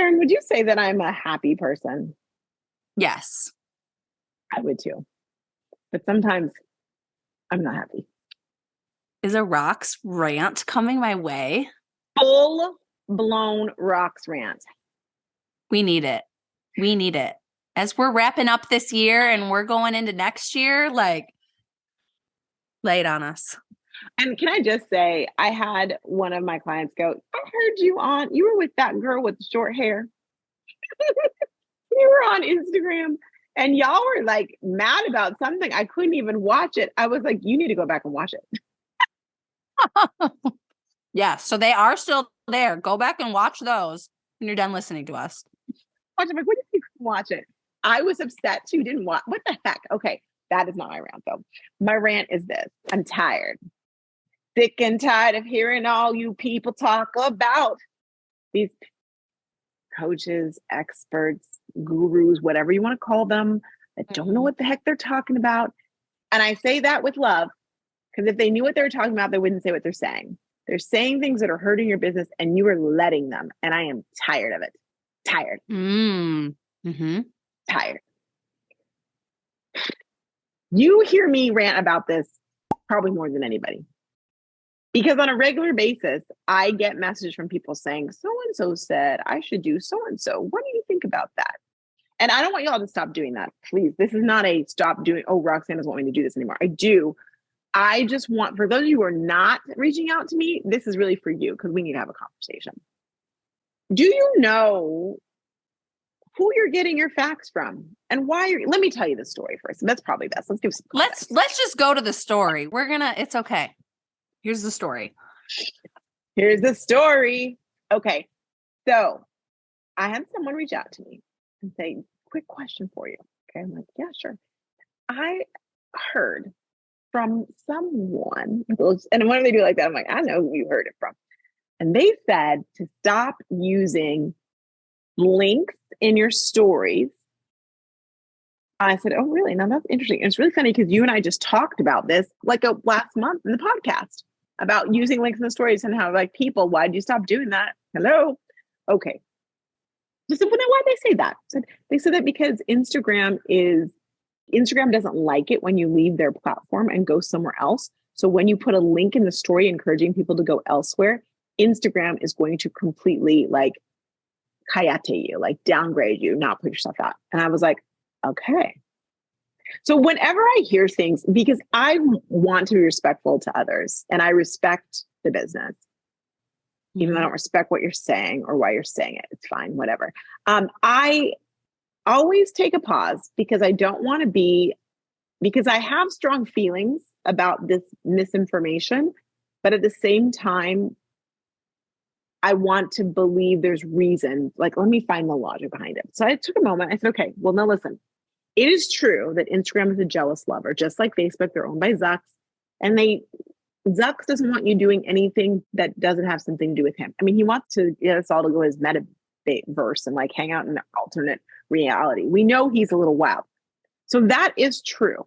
Karen, would you say that I'm a happy person? Yes. I would too. But sometimes I'm not happy. Is a Rox rant coming my way? Full blown Rox rant. We need it. We need it. As we're wrapping up this year and we're going into next year, like, lay it on us. And can I just say, I had one of my clients go, I heard you were with that girl with the short hair. You were on Instagram and y'all were like mad about something. I couldn't even watch it. I was like, you need to go back and watch it. Yeah, so they are still there. Go back and watch those when you're done listening to us. Watch it. I'm like, what did you watch it? I was upset too. Didn't watch. What the heck? Okay, that is not my rant though. My rant is this: I'm tired, sick and tired of hearing all you people talk about these coaches, experts, gurus, whatever you want to call them, that don't know what the heck they're talking about. And I say that with love, because if they knew what they were talking about, they wouldn't say what they're saying. They're saying things that are hurting your business and you are letting them. And I am tired of it. Tired. Tired. You hear me rant about this probably more than anybody. Because on a regular basis, I get messages from people saying, so-and-so said I should do so-and-so. What do you think about that? And I don't want y'all to stop doing that. Please. This is not a stop doing, oh, Roxanne doesn't want me to do this anymore. I do. I just want, for those of you who are not reaching out to me, this is really for you because we need to have a conversation. Do you know who you're getting your facts from and why let me tell you the story first. That's probably best. Let's give some context. Let's just go to the story. It's okay. Here's the story. Here's the story. Okay. So I had someone reach out to me and say, quick question for you. Okay. I'm like, yeah, sure. I heard from someone, and whenever they do like that, I'm like, I know who you heard it from. And they said to stop using links in your stories. I said, oh, really? Now that's interesting. And it's really funny because you and I just talked about this like last month in the podcast about using links in the stories and how like people, why did you stop doing that? Hello. Okay. Just why they say that? They said that because Instagram doesn't like it when you leave their platform and go somewhere else. So when you put a link in the story encouraging people to go elsewhere, Instagram is going to completely like kayate you, like downgrade you, not put yourself out. And I was like, okay. So whenever I hear things, because I want to be respectful to others and I respect the business, even though I don't respect what you're saying or why you're saying it, it's fine, whatever. I always take a pause because I don't want to because I have strong feelings about this misinformation, but at the same time, I want to believe there's reason, like, let me find the logic behind it. So I took a moment. I said, okay, well, now listen, it is true that Instagram is a jealous lover, just like Facebook, they're owned by Zucks. And Zucks doesn't want you doing anything that doesn't have something to do with him. I mean, he wants to get us all to go his metaverse and like hang out in an alternate reality. We know he's a little wild. So that is true.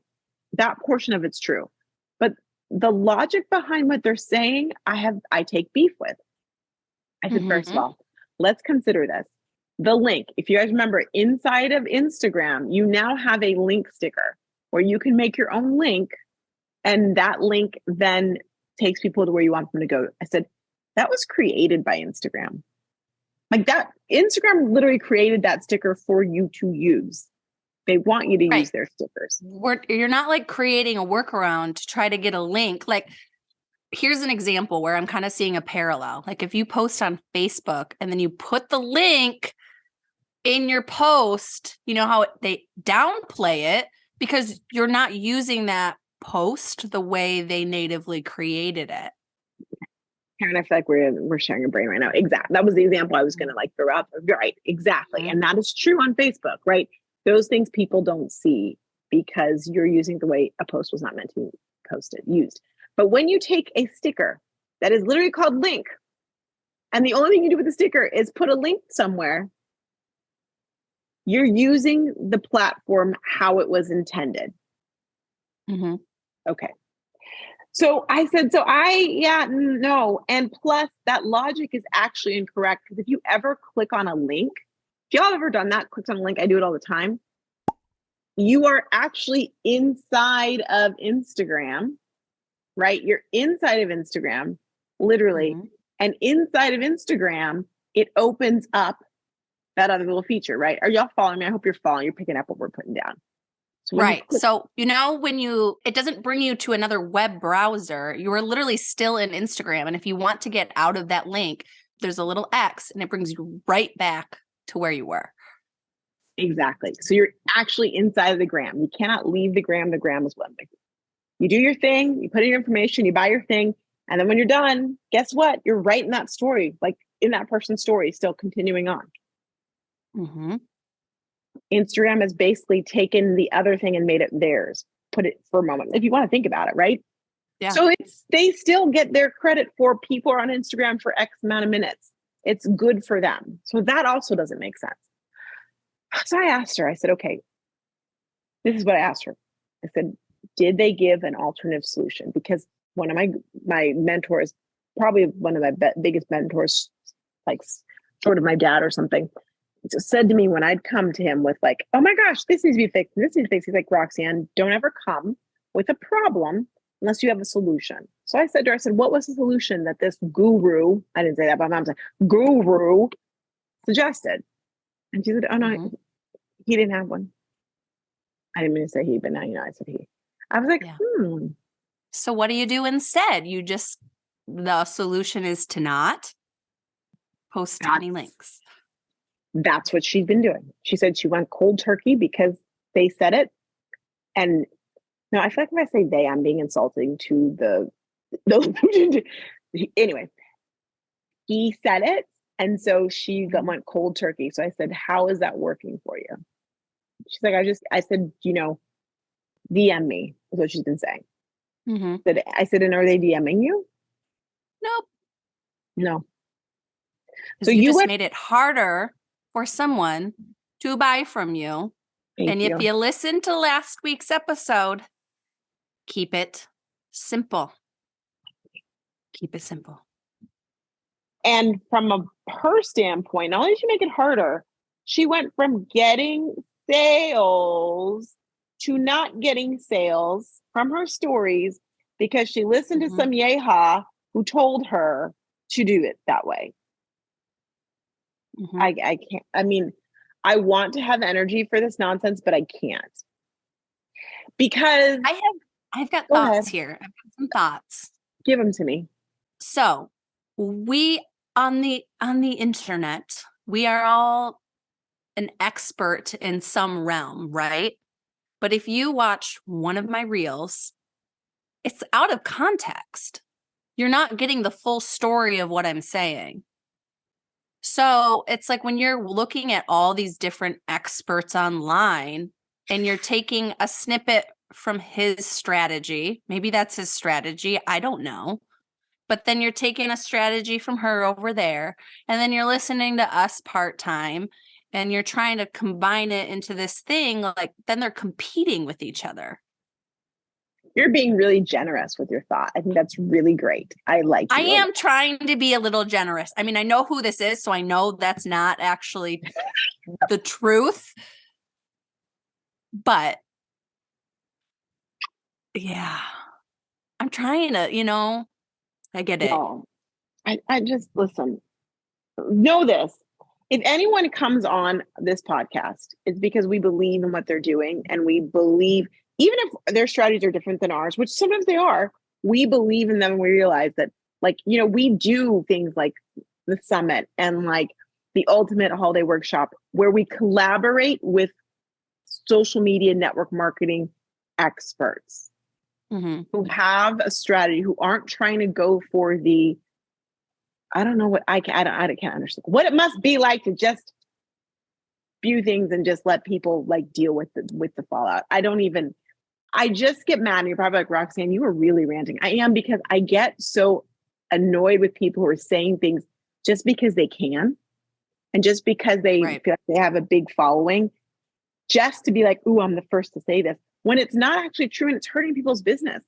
That portion of it's true. But the logic behind what they're saying, I take beef with. I said, first of all, let's consider this. The link, if you guys remember, inside of Instagram, you now have a link sticker where you can make your own link and that link then takes people to where you want them to go. I said, that was created by Instagram. Like that, Instagram literally created that sticker for you to use. They want you to use their stickers. You're not like creating a workaround to try to get a link. Like, here's an example where I'm kind of seeing a parallel. Like if you post on Facebook and then you put the link in your post, you know how they downplay it because you're not using that post the way they natively created it. Kind of feel like we're sharing a brain right now. Exactly. That was the example I was going to like throw out. Right. Exactly. And that is true on Facebook, right? Those things people don't see because you're using the way a post was not meant to be used. But when you take a sticker that is literally called link, and the only thing you do with the sticker is put a link somewhere, you're using the platform how it was intended. Okay. So I said, no. And plus that logic is actually incorrect because if you ever click on a link If y'all have ever done that, clicked on a link, I do it all the time. You are actually inside of Instagram, right? You're inside of Instagram, literally. Mm-hmm. And inside of Instagram, it opens up that other little feature, right? Are y'all following me? I hope you're following. You're picking up what we're putting down. So Right. So, when it doesn't bring you to another web browser, you are literally still in Instagram. And if you want to get out of that link, there's a little X and it brings you right back to where you were. Exactly. So you're actually inside of the gram. You cannot leave the gram. The gram is one thing. You do your thing, you put in your information, you buy your thing. And then when you're done, guess what? You're right in that story, like in that person's story, still continuing on. Mm-hmm. Instagram has basically taken the other thing and made it theirs. Put it for a moment, if you want to think about it, right? Yeah. So they still get their credit for people are on Instagram for X amount of minutes. It's good for them. So that also doesn't make sense. So I asked her, I said, okay, this is what I asked her. I said, did they give an alternative solution? Because one of my mentors, probably one of my biggest mentors, like sort of my dad or something, just said to me when I'd come to him with like, oh my gosh, this needs to be fixed, this needs to be fixed. He's like, Roxanne, don't ever come with a problem unless you have a solution. So I said to her, I said, what was the solution that this guru, I didn't say that, but my mom said, guru suggested? And she said, oh no, he didn't have one. I didn't mean to say he, but now you know I said he. I was like, So what do you do instead? The solution is to not post any links. That's what she's been doing. She said she went cold turkey because they said it. And no, I feel like if I say they, I'm being insulting to anyway, he said it. And so she went cold turkey. So I said, how is that working for you? She's like, I said, DM me is what she's been saying. Mm-hmm. I said, and are they DMing you? Nope. No. So you just made it harder for someone to buy from you. And if you listen to last week's episode, keep it simple. Keep it simple. And from her standpoint, not only did she make it harder, she went from getting sales to not getting sales from her stories because she listened to some yeha who told her to do it that way. I can't. I mean, I want to have energy for this nonsense, but I can't. Because I've got thoughts here. I've got some thoughts. Give them to me. So we on the internet, we are all an expert in some realm, right? But if you watch one of my reels, it's out of context. You're not getting the full story of what I'm saying. So it's like when you're looking at all these different experts online and you're taking a snippet from his strategy, maybe that's his strategy, I don't know. But then you're taking a strategy from her over there, and then you're listening to us part-time, and you're trying to combine it into this thing, like then they're competing with each other. You're being really generous with your thought. I think that's really great. I like you. I am trying to be a little generous. I mean, I know who this is, so I know that's not actually the truth. But yeah, I'm trying to, I get it. No, I just listen. Know this. If anyone comes on this podcast, it's because we believe in what they're doing, and we believe, even if their strategies are different than ours, which sometimes they are, we believe in them and we realize that, we do things like the summit and like the ultimate holiday workshop where we collaborate with social media network marketing experts who have a strategy, who aren't trying to go for the, I don't know what I can't understand what it must be like to just spew things and just let people deal with the fallout. I just get mad. And you're probably like, Roxanne, you were really ranting. I am, because I get so annoyed with people who are saying things just because they can, and just because they feel like they have a big following, just to be like, ooh, I'm the first to say this, when it's not actually true and it's hurting people's business.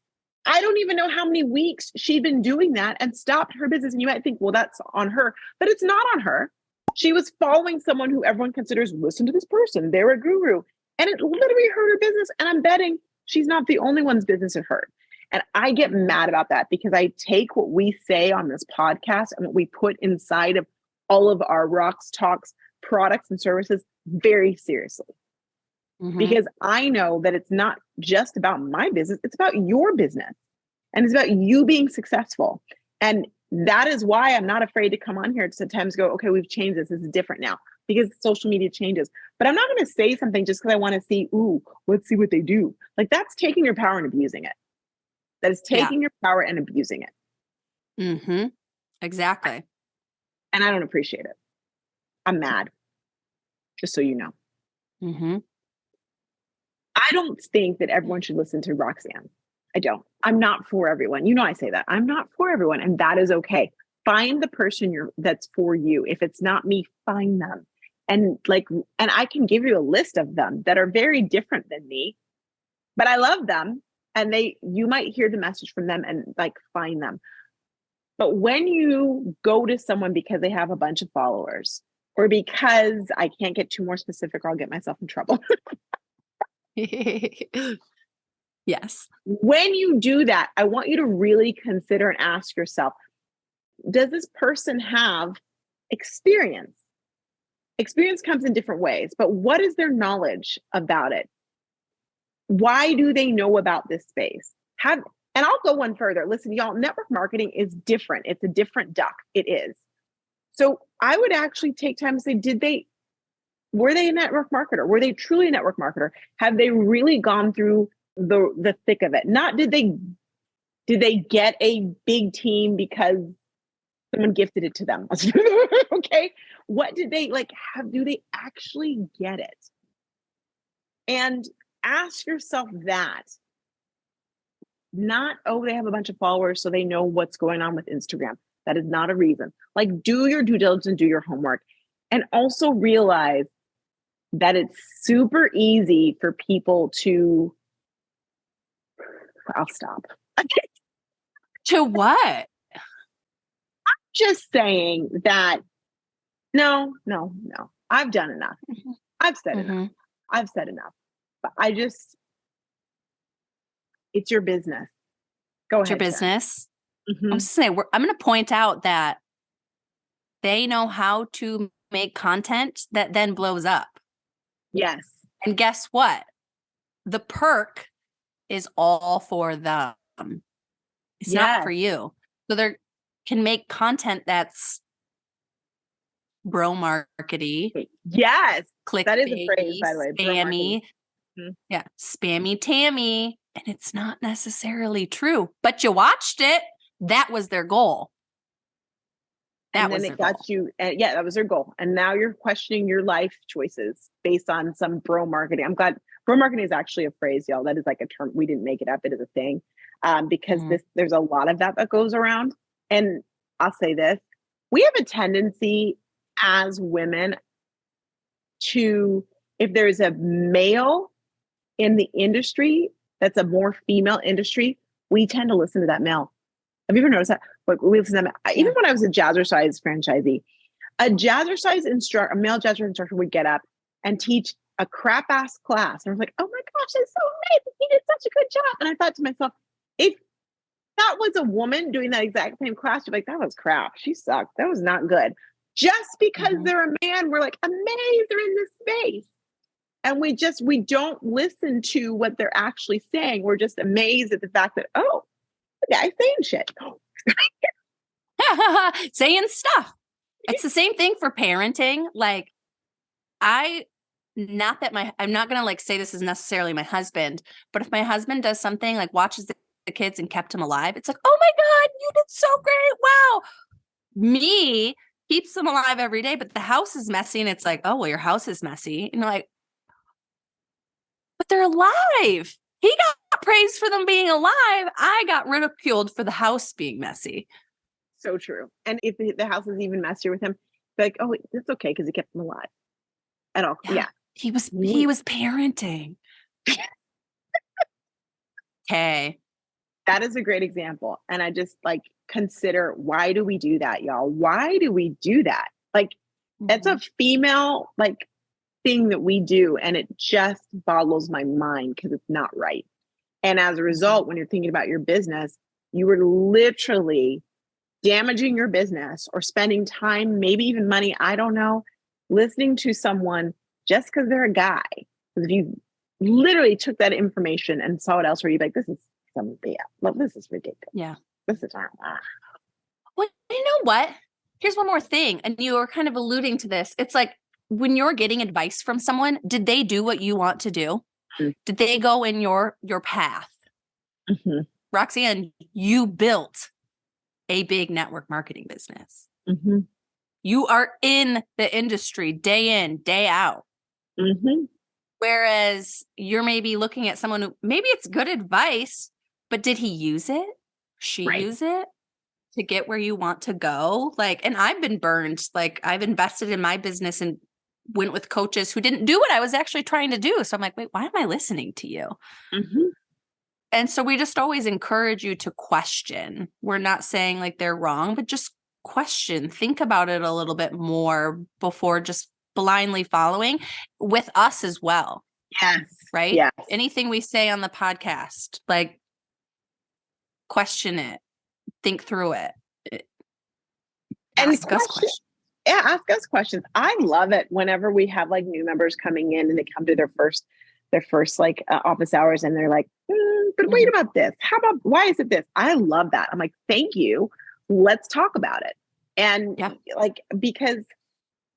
I don't even know how many weeks she'd been doing that and stopped her business. And you might think, well, that's on her, but it's not on her. She was following someone who everyone considers, listen to this person, they're a guru. And it literally hurt her business. And I'm betting she's not the only one's business it hurt. And I get mad about that because I take what we say on this podcast and what we put inside of all of our RoxTalks products and services very seriously. Because I know that it's not just about my business, it's about your business. And it's about you being successful. And that is why I'm not afraid to come on here to sometimes go, okay, we've changed this. This is different now because social media changes. But I'm not going to say something just because I want to see, ooh, let's see what they do. Like that's taking your power and abusing it. That is taking your power and abusing it. Exactly. And I don't appreciate it. I'm mad. Just so you know. I don't think that everyone should listen to Roxanne. I don't. I'm not for everyone. You know, I say that. I'm not for everyone, and that is okay. Find the person that's for you. If it's not me, find them. And I can give you a list of them that are very different than me, but I love them. And you might hear the message from them and like find them. But when you go to someone because they have a bunch of followers, or because I can't get too more specific or I'll get myself in trouble. Yes. When you do that, I want you to really consider and ask yourself, does this person have experience? Experience comes in different ways, but what is their knowledge about it? Why do they know about this space? And I'll go one further. Listen, y'all, network marketing is different. It's a different duck. It is. So I would actually take time to say, were they a network marketer? Were they truly a network marketer? Have they really gone through the thick of it? Not did they get a big team because someone gifted it to them? Okay. What did they do they actually get it? And ask yourself that. Not, they have a bunch of followers, so they know what's going on with Instagram. That is not a reason. Like, do your due diligence and do your homework. And also realize that it's super easy for people to, I'll stop. To what? I'm just saying that, no. I've done enough. I've said enough. I've said enough. But it's your business. Go ahead. It's your business. I'm just saying, I'm going to point out that they know how to make content that then blows up. Yes. And guess what? The perk is all for them. It's not for you. So they can make content that's bro markety. Yes. Click that is a phrase, by the way. Spammy. Yeah. Spammy Tammy. And it's not necessarily true, but you watched it. That was their goal. That was you. That was their goal. And now you're questioning your life choices based on some bro marketing. I'm glad bro marketing is actually a phrase, y'all. That is like a term. We didn't make it up. It is a thing. Because there's a lot of that goes around. And I'll say this, we have a tendency as women to, if there's a male in the industry that's a more female industry, we tend to listen to that male. Have you ever noticed that? Like, we listen to them. Even when I was a Jazzercise franchisee, a male Jazzercise instructor would get up and teach a crap ass class. And I was like, oh my gosh, that's so amazing. He did such a good job. And I thought to myself, if that was a woman doing that exact same class, you're like, that was crap. She sucked. That was not good. Just because they're a man, we're like, amazed they're in this space. And we don't listen to what they're actually saying. We're just amazed at the fact that, oh, the guy's saying shit. Saying stuff. It's the same thing for parenting. Like, I'm not going to say this is necessarily my husband, but if my husband does something like watches the kids and kept them alive, it's like, oh my God, you did so great. Wow. Me keeps them alive every day, but the house is messy. And it's like, oh, well, your house is messy. And you're like, but they're alive. He got praised for them being alive. I got ridiculed for the house being messy. So true. And if the house is even messier with him, like, oh, it's okay because he kept them alive. At all. Yeah. He was parenting. Okay. That is a great example. And I just consider, why do we do that, y'all? Why do we do that? Like, It's a female like thing that we do, and it just boggles my mind because it's not right. And as a result, when you're thinking about your business, you were literally damaging your business or spending time, maybe even money, I don't know, listening to someone just because they're a guy. Because if you literally took that information and saw it elsewhere, you'd be like, this is some BS. Well, this is ridiculous. Yeah. This is Well, you know what? Here's one more thing. And you were kind of alluding to this. It's like when you're getting advice from someone, did they do what you want to do? Mm-hmm. Did they go in your path? Mm-hmm. Roxanne, you built a big network marketing business. Mm-hmm. You are in the industry day in, day out. Mm-hmm. Whereas you're maybe looking at someone who maybe it's good advice, but did he use it? She use it to get where you want to go? Like, and I've been burned. Like, I've invested in my business and went with coaches who didn't do what I was actually trying to do. So I'm like, wait, why am I listening to you? Mm-hmm. And so we just always encourage you to question. We're not saying like they're wrong, but just question, think about it a little bit more before just blindly following with us as well. Yes. Right? Yes. Anything we say on the podcast, like question it, think through it. Ask us questions. Yeah, ask us questions. I love it whenever we have like new members coming in and they come to their first like office hours and they're like, but wait about this. How about, why is it this? I love that. I'm like, thank you. Let's talk about it. And like, because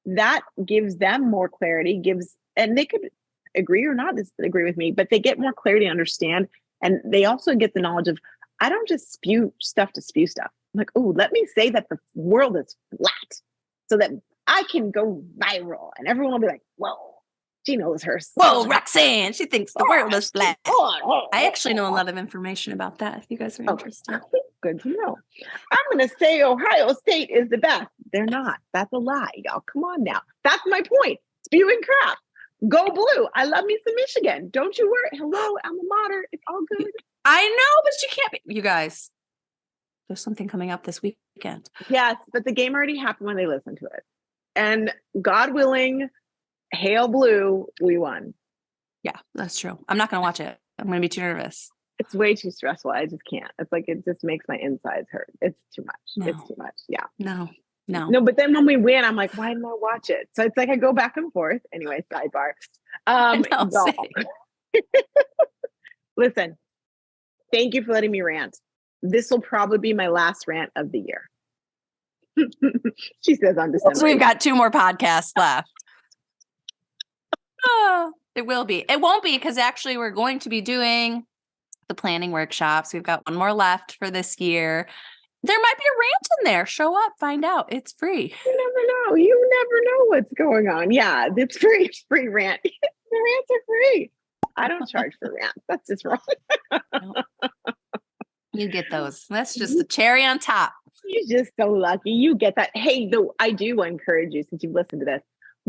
that gives them more clarity, and they could agree or not disagree with me, but they get more clarity and understand. And they also get the knowledge of, I don't just spew stuff to spew stuff. I'm like, oh, let me say that the world is flat so that I can go viral and everyone will be like, whoa. She knows her. Whoa, Roxanne, she thinks the world is flat. I actually know a lot of information about that if you guys are interested. Good to know. I'm going to say Ohio State is the best. They're not. That's a lie, y'all. Come on now. That's my point. Spewing crap. Go blue. I love me some Michigan. Don't you worry. Hello, alma mater. It's all good. I know, but you can't be. You guys, there's something coming up this weekend. Yes, but the game already happened when they listened to it. And God willing, hail blue, we won. Yeah, that's true. I'm not going to watch it. I'm going to be too nervous. It's way too stressful. I just can't. It's like, it just makes my insides hurt. It's too much. No. It's too much. Yeah. No, but then when we win, I'm like, why didn't I watch it? So it's like, I go back and forth. Anyway, sidebar. Listen, thank you for letting me rant. This will probably be my last rant of the year. She says on December. So we've got 2 more podcasts left. It will be. It won't be because actually we're going to be doing the planning workshops. We've got 1 more left for this year. There might be a rant in there. Show up, find out. It's free. You never know. You never know what's going on. Yeah, it's free. It's free rant. The rants are free. I don't charge for rants. That's just wrong. Nope. You get those. That's just the cherry on top. You're just so lucky. You get that. Hey, though, I do encourage you, since you've listened to this,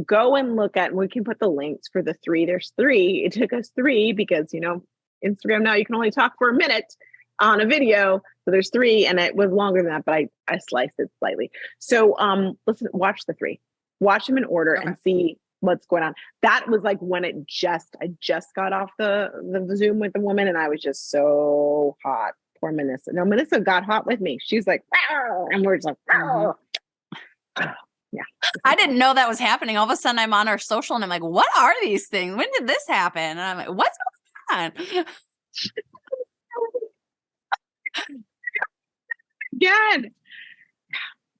go and look at, we can put the links for the 3. There's 3. It took us 3 because, Instagram now, you can only talk for a minute on a video. So there's 3 and it was longer than that, but I sliced it slightly. So listen, watch the 3, watch them in order and see what's going on. That was like when I just got off the Zoom with the woman and I was just so hot. Poor Melissa. No, Melissa got hot with me. She's like, "Rawr," and we're just like, yeah. I didn't know that was happening. All of a sudden I'm on our social and I'm like, what are these things? When did this happen? And I'm like, what's going on? Again.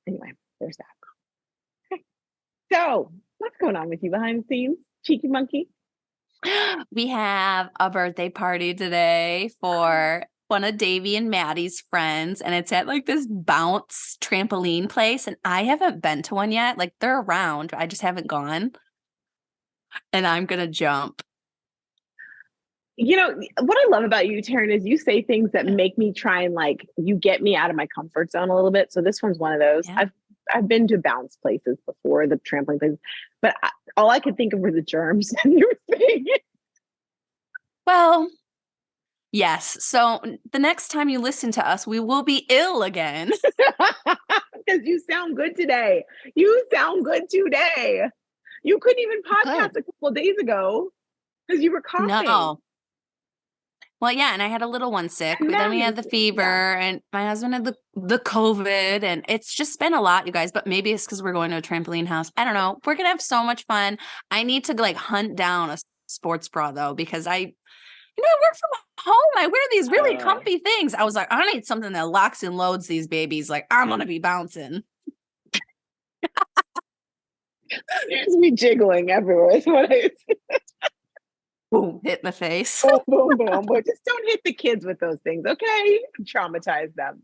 Anyway, there's that. Okay. So what's going on with you behind the scenes, cheeky monkey? We have a birthday party today for one of Davey and Maddie's friends, and it's at like this bounce trampoline place, and I haven't been to one yet. Like they're around, I just haven't gone, and I'm gonna jump. What I love about you, Taryn, is you say things that make me try and like, you get me out of my comfort zone a little bit. So this one's one of those. Yeah. I've been to bounce places before, the trampoline places, but all I could think of were the germs and you were saying it. Well, yes. So the next time you listen to us, we will be ill again. because you sound good today. You sound good today. You couldn't even podcast a couple of days ago because you were coughing. No. Well, yeah, and I had a little one sick, but then we had the fever, and my husband had the COVID, and it's just been a lot, you guys. But maybe it's because we're going to a trampoline house. I don't know. We're gonna have so much fun. I need to like hunt down a sports bra though, because I work from home. I wear these really comfy things. I was like, I need something that locks and loads these babies. Like I'm gonna be bouncing. There's me jiggling everywhere. Is what I Boom, hit in the face. boom, boom, boom. But just don't hit the kids with those things, okay? Traumatize them.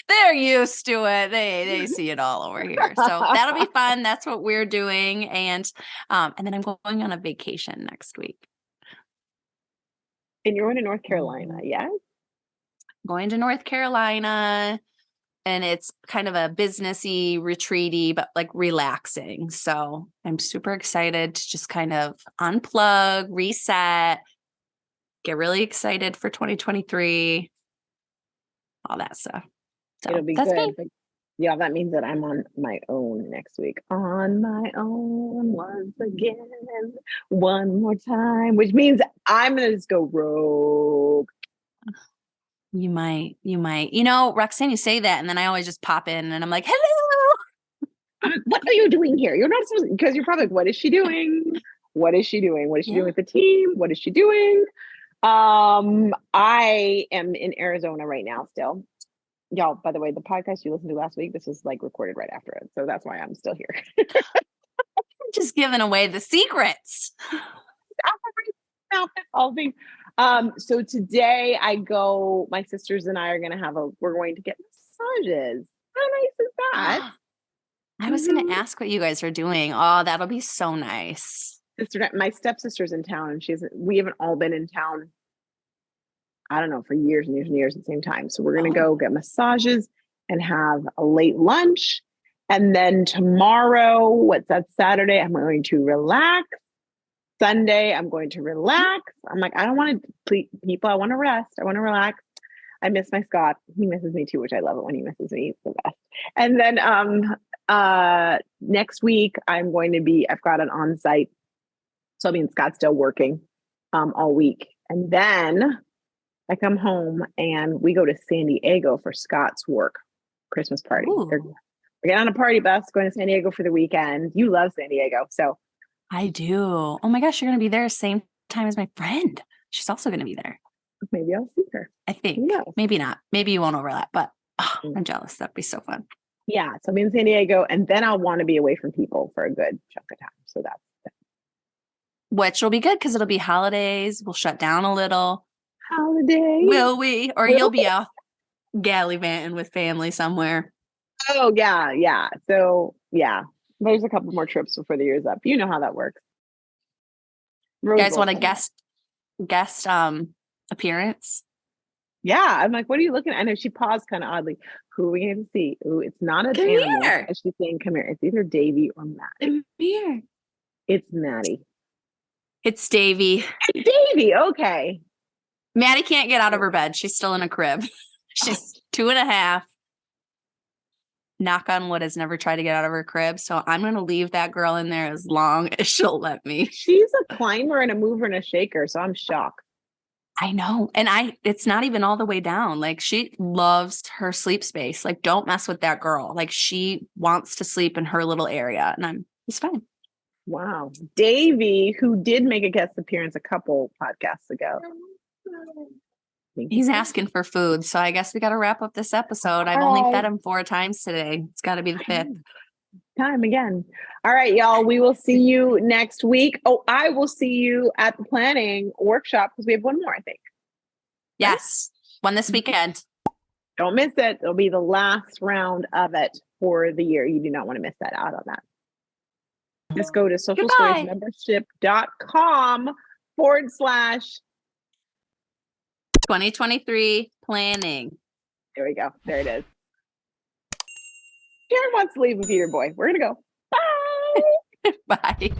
They're used to it. They see it all over here. So that'll be fun. That's what we're doing. And then I'm going on a vacation next week. And you're going to North Carolina, yes? Going to North Carolina. And it's kind of a businessy, retreaty, but like relaxing. So I'm super excited to just kind of unplug, reset, get really excited for 2023, all that stuff. So it'll be that's good. me. Yeah, that means that I'm on my own next week. On my own once again, one more time, which means I'm going to just go rogue. You might. Roxanne, you say that, and then I always just pop in, and I'm like, hello. What are you doing here? You're not supposed, because you're probably like, what is she doing? What is she doing? What is she doing with the team? What is she doing? I am in Arizona right now still. Y'all, by the way, the podcast you listened to last week, this was like recorded right after it. So that's why I'm still here. Just giving away the secrets. So today my sisters and I are going to we're going to get massages. How nice is that? I was going to ask what you guys are doing. Oh, that'll be so nice. My stepsister's in town, and we haven't all been in town, I don't know, for years and years and years at the same time. So we're going to go get massages and have a late lunch. And then tomorrow, what's that, Saturday, I'm going to relax. Sunday, I'm going to relax. I'm like, I don't want to please people. I want to rest. I want to relax. I miss my Scott. He misses me too, which I love it when he misses me. It's the best. And then next week, I've got an on-site. So I'll be in Scottsdale working all week. And then I come home and we go to San Diego for Scott's work Christmas party. We're getting on a party bus, going to San Diego for the weekend. You love San Diego. So I do. Oh my gosh, you're going to be there same time as my friend. She's also going to be there. Maybe I'll see her. I think. Maybe not. Maybe you won't overlap, but I'm jealous. That'd be so fun. Yeah. So I'll be in San Diego, and then I'll want to be away from people for a good chunk of time. So that's which will be good because it'll be holidays. We'll shut down a little. Holidays. Will we? Or you'll be out gallivanting with family somewhere. Oh, yeah. Yeah. So, yeah. There's a couple more trips before the year's up. You know how that works. You guys want a guest appearance? Yeah. I'm like, what are you looking at? I know she paused kind of oddly. Who are we going to see? Ooh, it's not an animal. As she's saying, come here. It's either Davy or Maddie. Come here. It's Maddie. It's Davy. It's Davy. Okay. Maddie can't get out of her bed. She's still in a crib. She's 2.5. Knock on wood, has never tried to get out of her crib. So I'm going to leave that girl in there as long as she'll let me. She's a climber and a mover and a shaker. So I'm shocked. I know. And it's not even all the way down. Like she loves her sleep space. Like don't mess with that girl. Like she wants to sleep in her little area and it's fine. Wow. Davy, who did make a guest appearance a couple podcasts ago. He's asking for food. So I guess we got to wrap up this episode. I've only fed him 4 times today. It's got to be the 5th. Time again. All right, y'all. We will see you next week. Oh, I will see you at the planning workshop because we have one more, I think. Yes. One this weekend. Don't miss it. It'll be the last round of it for the year. You do not want to miss that out on that. Just go to socialstoriesmembership.com / 2023 planning. There we go. There it is. Karen wants to leave with Peter Boy. We're going to go. Bye. Bye.